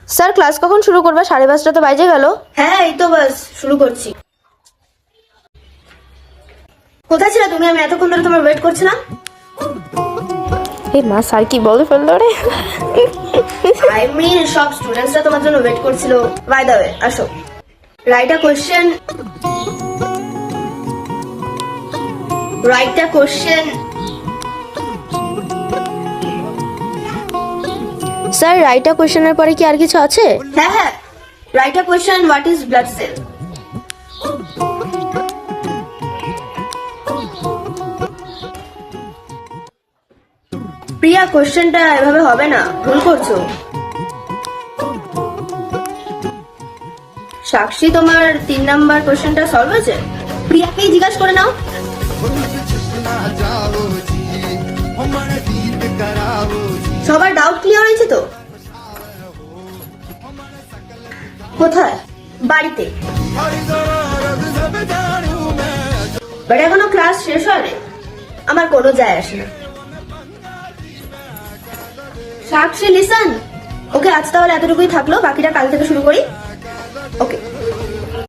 Sir class কখন শুরু করবে? 5:30 তো বাজে গেল। হ্যাঁ এই তো বাস শুরু করছি। কোথায় ছিল তুমি? আমি এতক্ষণ ধরে তোমার ওয়েট করছিলাম। এই মা, স্যার কি বলে ফেললো রে? আই মিন সব স্টুডেন্টসরা তোমার জন্য ওয়েট করছিল। বাই দ্য ওয়ে, আসো। Write a question. Write a question. Sir write a কোশ্চেনের পরে কি আর কিছু আছে? হ্যাঁ হ্যাঁ, write a question, what is blood cell? Priya, কোশ্চেনটা এভাবে হবে না, ভুল করছো। সাক্ষী, তোমার 3 নাম্বার কোশ্চেনটা সলভ হয়েছে? প্রিয়াকেই জিজ্ঞাসা করে নাও। সবার ডাউট ক্লিয়ার হয়েছে তো? কোথায়? বাড়িতে। বাট এখনো ক্লাস শেষ হয়নি। আমার কোনো যায় আসে না। সাক্ষী লিসন। ওকে, আজ তাহলে এতটুকুই থাকলো, বাকিটা কাল থেকে শুরু করি। ওকে।